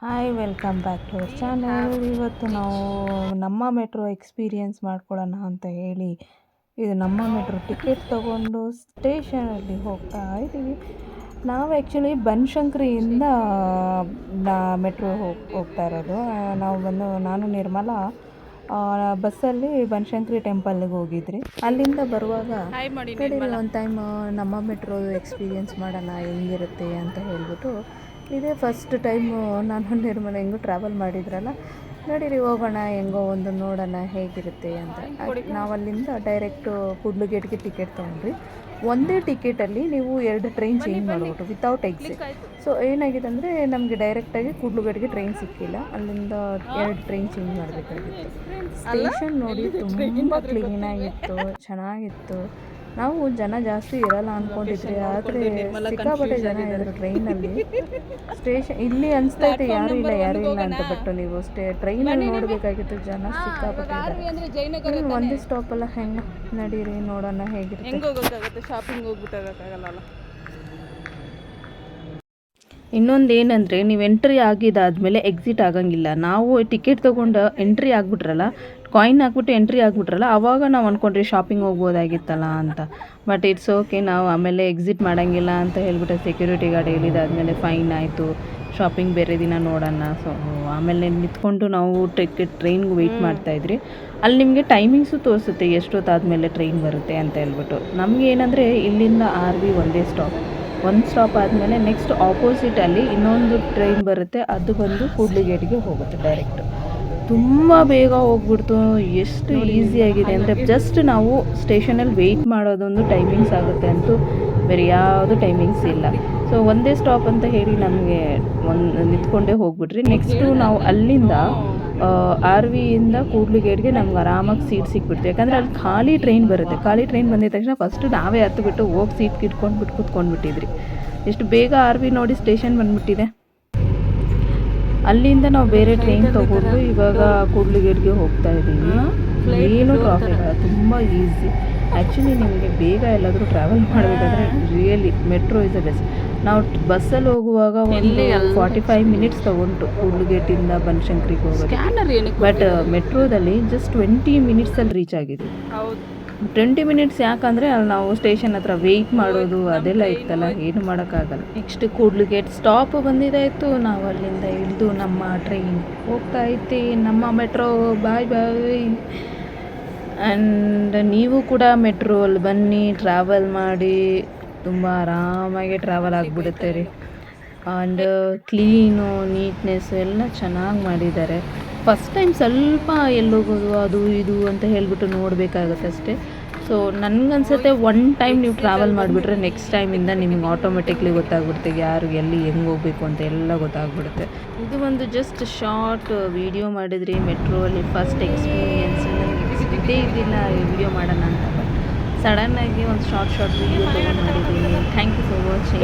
Hi welcome back to our channel. ಇವತ್ತು ನಾವು ನಮ್ಮ ಮೆಟ್ರೋ ಎಕ್ಸ್ಪೀರಿಯೆನ್ಸ್ ಮಾಡ್ಕೊಳ್ಳೋಣ ಅಂತ ಹೇಳಿ ಇದು ನಮ್ಮ ಮೆಟ್ರೋ ಟಿಕೆಟ್ ತೊಗೊಂಡು ಸ್ಟೇಷನಲ್ಲಿ ಹೋಗ್ತಾ ಇದ್ದೀವಿ. ನಾವು ಆ್ಯಕ್ಚುಲಿ ಬನಶಂಕರಿಯಿಂದ ಮೆಟ್ರೋ ಹೋಗ್ತಾ ಇರೋದು. ನಾನು ನಿರ್ಮಲಾ ಬಸ್ಸಲ್ಲಿ ಬನಶಂಕರಿ ಟೆಂಪಲ್ಗೆ ಹೋಗಿದ್ರಿ. ಅಲ್ಲಿಂದ ಬರುವಾಗ ಒಂದು ಟೈಮ್ ನಮ್ಮ ಮೆಟ್ರೋ ಎಕ್ಸ್ಪೀರಿಯೆನ್ಸ್ ಮಾಡೋಣ ಹೆಂಗಿರುತ್ತೆ ಅಂತ ಹೇಳ್ಬಿಟ್ಟು ಇದೇ ಫಸ್ಟ್ ಟೈಮು ನಾನು ನಿರ್ಮಲ ಹೆಂಗೂ ಟ್ರಾವೆಲ್ ಮಾಡಿದ್ರಲ್ಲ, ನಡೀರಿ ಹೋಗೋಣ ಹೆಂಗೋ ಒಂದು ನೋಡೋಣ ಹೇಗಿರುತ್ತೆ ಅಂತ. ನಾವು ಅಲ್ಲಿಂದ ಡೈರೆಕ್ಟು ಕೂಡ್ಲುಗೇಟ್ಗೆ ಟಿಕೆಟ್ ತೊಗೊಂಡ್ರಿ. ಒಂದೇ ಟಿಕೆಟಲ್ಲಿ ನೀವು 2 ಟ್ರೈನ್ ಚೇಂಜ್ ಮಾಡ್ಬಿಟ್ಟು ವಿತೌಟ್ ಎಕ್ಸಿಟ್. ಸೊ ಏನಾಗಿದೆ ಅಂದರೆ ನಮಗೆ ಡೈರೆಕ್ಟಾಗಿ ಕೂಡ್ಲುಗೇಟ್ಗೆ ಟ್ರೈನ್ ಸಿಕ್ಕಿಲ್ಲ, ಅಲ್ಲಿಂದ 2 ಟ್ರೈನ್ ಚೇಂಜ್ ಮಾಡಬೇಕಾಗಿತ್ತು. ಸ್ಟೇಷನ್ ನೋಡಿ ತುಂಬ ಕ್ಲೀನಾಗಿತ್ತು, ಚೆನ್ನಾಗಿತ್ತು. ನಾವು ಜನ ಜಾಸ್ತಿ ಇರಲ್ಲ ಅಂದ್ಕೊಂಡಿದ್ರಿ, ಆದರೆ ಸಿಕ್ಕಾಪಟ್ಟೆ ಜನ ಇದ್ರು ಟ್ರೈನಲ್ಲಿ. ಸ್ಟೇಷನ್ ಇಲ್ಲಿ ಅನಿಸ್ತೈತೆ ಯಾರೂ ಇಲ್ಲ ಅಂತ, ಬಟ್ ನೀವು ಟ್ರೈನಲ್ಲಿ ನೋಡಬೇಕಾಗಿತ್ತು, ಜನ ಸಿಕ್ಕಾಪಟ್ಟೆ ಇದ್ದಾರೆ. ಒಂದೇ ಸ್ಟಾಪಲ್ಲ, ಹೆಂಗೆ ನಡೀರಿ ನೋಡೋಣ ಹೇಗಿರುತ್ತೆ. ಹೆಂಗೆ ಹೋಗೋಕ್ಕಾಗತ್ತೆ, ಶಾಪಿಂಗ್ ಹೋಗ್ಬಿಟ್ಟಾಗಲ್ಲ. ಇನ್ನೊಂದು ಏನಂದರೆ, ನೀವು ಎಂಟ್ರಿ ಆಗಿದ್ದಾದಮೇಲೆ ಎಕ್ಸಿಟ್ ಆಗಂಗಿಲ್ಲ. ನಾವು ಟಿಕೆಟ್ ತೊಗೊಂಡು ಎಂಟ್ರಿ ಆಗಿಬಿಟ್ರಲ್ಲ, ಕಾಯಿನ್ ಹಾಕ್ಬಿಟ್ಟು ಎಂಟ್ರಿ ಆಗಿಬಿಟ್ರಲ್ಲ, ಆವಾಗ ನಾವು ಅಂದ್ಕೊಂಡ್ರಿ ಶಾಪಿಂಗ್ ಹೋಗ್ಬೋದಾಗಿತ್ತಲ್ಲ ಅಂತ. ಬಟ್ ಇಟ್ಸ್ ಓಕೆ, ನಾವು ಆಮೇಲೆ ಎಕ್ಸಿಟ್ ಮಾಡೋಂಗಿಲ್ಲ ಅಂತ ಹೇಳ್ಬಿಟ್ಟು ಸೆಕ್ಯೂರಿಟಿ ಗಾರ್ಡ್ ಹೇಳಿದಾದ್ಮೇಲೆ ಫೈನ್ ಆಯಿತು. ಶಾಪಿಂಗ್ ಬೇರೆ ದಿನ ನೋಡೋಣ. ಸೊ ಆಮೇಲೆ ನಿಂತ್ಕೊಂಡು ನಾವು ಟ್ರೈನ್ಗೆ ವೆಯ್ಟ್ ಮಾಡ್ತಾಯಿದ್ರಿ. ಅಲ್ಲಿ ನಿಮಗೆ ಟೈಮಿಂಗ್ಸು ತೋರಿಸುತ್ತೆ ಎಷ್ಟೊತ್ತಾದಮೇಲೆ ಟ್ರೈನ್ ಬರುತ್ತೆ ಅಂತ ಹೇಳ್ಬಿಟ್ಟು. ನಮಗೆ ಏನಂದರೆ ಇಲ್ಲಿಂದ RV ಒಂದೇ ಸ್ಟಾಪ್. ಒಂದು ಸ್ಟಾಪ್ ಆದಮೇಲೆ ನೆಕ್ಸ್ಟ್ ಆಪೋಸಿಟಲ್ಲಿ ಇನ್ನೊಂದು ಟ್ರೈನ್ ಬರುತ್ತೆ, ಅದು ಬಂದು ಕೂಡ್ಲಿಗೇಟ್ಗೆ ಹೋಗುತ್ತೆ ಡೈರೆಕ್ಟು. ತುಂಬ ಬೇಗ ಹೋಗ್ಬಿಡ್ತು. ಎಷ್ಟು ಈಸಿಯಾಗಿದೆ ಅಂದರೆ ಜಸ್ಟ್ ನಾವು ಸ್ಟೇಷನಲ್ಲಿ ವೆಯ್ಟ್ ಮಾಡೋದೊಂದು ಟೈಮಿಂಗ್ಸ್ ಆಗುತ್ತೆ, ಅಂತೂ ಬೇರೆ ಯಾವುದು ಟೈಮಿಂಗ್ಸ್ ಇಲ್ಲ. ಸೊ ಒಂದೇ ಸ್ಟಾಪ್ ಅಂತ ಹೇಳಿ ನಮಗೆ ನಿಂತ್ಕೊಂಡೇ ಹೋಗ್ಬಿಟ್ರಿ. ನೆಕ್ಸ್ಟು ನಾವು ಅಲ್ಲಿಂದ RVಯಿಂದ ಕೂಡ್ಲಿಗೇಟ್ಗೆ ನಮ್ಗೆ ಆರಾಮಾಗಿ ಸೀಟ್ ಸಿಕ್ಬಿಡ್ತು. ಯಾಕಂದರೆ ಅಲ್ಲಿ ಖಾಲಿ ಟ್ರೈನ್ ಬರುತ್ತೆ. ಖಾಲಿ ಟ್ರೈನ್ ಬಂದಿದ ತಕ್ಷಣ ಫಸ್ಟು ನಾವೇ ಹತ್ತುಬಿಟ್ಟು ಹೋಗಿ ಸೀಟ್ ಕಿಟ್ಕೊಂಡ್ಬಿಟ್ಟು ಕೂತ್ಕೊಂಡ್ಬಿಟ್ಟಿದ್ರಿ. ಎಷ್ಟು ಬೇಗ RV ನೋಡಿ ಸ್ಟೇಷನ್ ಬಂದುಬಿಟ್ಟಿದೆ. ಅಲ್ಲಿಂದ ನಾವು ಬೇರೆ ಟ್ರೈನ್ ತೊಗೊಂಡು ಇವಾಗ ಕೂಡ್ಲಿಗೇಟ್ಗೆ ಹೋಗ್ತಾ ಇದ್ದೀವಿ. ಏನೂ ಟ್ರಾಫಿಕ್ ಇಲ್ಲ, ತುಂಬ ಈಸಿ. ಆ್ಯಕ್ಚುಲಿ ನಿಮಗೆ ಬೇಗ ಎಲ್ಲಾದರೂ ಟ್ರಾವೆಲ್ ಮಾಡಬೇಕಾದ್ರೆ really metro is the best. ನಾವು ಬಸ್ಸಲ್ಲಿ ಹೋಗುವಾಗ ಒಂದು 45 ಮಿನಿಟ್ಸ್ ತೊಗೊಂಡು ಕೂಡ್ಲಿಗೇಟಿಂದ ಬನಶಂಕರಿಗೆ ಹೋಗೋದು. ಬಟ್ ಮೆಟ್ರೋದಲ್ಲಿ ಜಸ್ಟ್ 20 ಮಿನಿಟ್ಸಲ್ಲಿ ರೀಚ್ ಆಗಿದ್ದೀವಿ. 20 ಮಿನಿಟ್ಸ್ ಯಾಕಂದರೆ ಅಲ್ಲಿ ನಾವು ಸ್ಟೇಷನ್ ಹತ್ರ ವೆಯ್ಟ್ ಮಾಡೋದು ಅದೆಲ್ಲ ಇತ್ತಲ್ಲ, ಏನು ಮಾಡೋಕ್ಕಾಗಲ್ಲ. ನೆಕ್ಸ್ಟ್ ಕೂಡ್ಲಿಗೇಟ್ ಸ್ಟಾಪ್ ಬಂದಿದ್ದಾಯಿತು. ನಾವು ಅಲ್ಲಿಂದ ಇಳಿದು ನಮ್ಮ ಟ್ರೈನ್ ಹೋಗ್ತಾ ಇತ್ತು, ನಮ್ಮ ಮೆಟ್ರೋ. Bye bye. ಆ್ಯಂಡ್ ನೀವು ಕೂಡ ಮೆಟ್ರೋಲ್ಲಿ ಬನ್ನಿ, ಟ್ರಾವೆಲ್ ಮಾಡಿ, ತುಂಬ ಆರಾಮಾಗಿ ಟ್ರಾವೆಲ್ ಆಗಿಬಿಡುತ್ತೆ ರೀ. ಆ್ಯಂಡ್ ಕ್ಲೀನು, ನೀಟ್ನೆಸ್ಸು ಎಲ್ಲ ಚೆನ್ನಾಗಿ ಮಾಡಿದ್ದಾರೆ. ಫಸ್ಟ್ ಟೈಮ್ ಸ್ವಲ್ಪ ಎಲ್ಲೋಗೋದು ಅದು ಇದು ಅಂತ ಹೇಳ್ಬಿಟ್ಟು ನೋಡಬೇಕಾಗುತ್ತೆ ಅಷ್ಟೇ. ಸೊ ನನಗನ್ಸುತ್ತೆ ಒನ್ ಟೈಮ್ ನೀವು ಟ್ರಾವೆಲ್ ಮಾಡಿಬಿಟ್ರೆ ನೆಕ್ಸ್ಟ್ ಟೈಮಿಂದ ನಿಮಗೆ ಆಟೋಮೆಟಿಕ್ಲಿ ಗೊತ್ತಾಗ್ಬಿಡುತ್ತೆ ಯಾರು ಎಲ್ಲಿ ಹೆಂಗೆ ಹೋಗಬೇಕು ಅಂತ ಎಲ್ಲ ಗೊತ್ತಾಗ್ಬಿಡುತ್ತೆ. ಇದು ಒಂದು ಜಸ್ಟ್ ಶಾರ್ಟ್ ವಿಡಿಯೋ ಮಾಡಿದ್ರಿ ಮೆಟ್ರೋ ಅಲ್ಲಿ ಫಸ್ಟ್ ಎಕ್ಸ್ಪೀರಿಯೆನ್ಸ್. ನನಗೆ ಇದಿಲ್ಲ ವಿಡಿಯೋ ಮಾಡೋಣ ಅಂತ, ಬಟ್ ಸಡನ್ನಾಗಿ ಒಂದು ಶಾರ್ಟ್ ವಿಡಿಯೋ ಮಾಡಿದ್ದೀನಿ. Thank you for watching.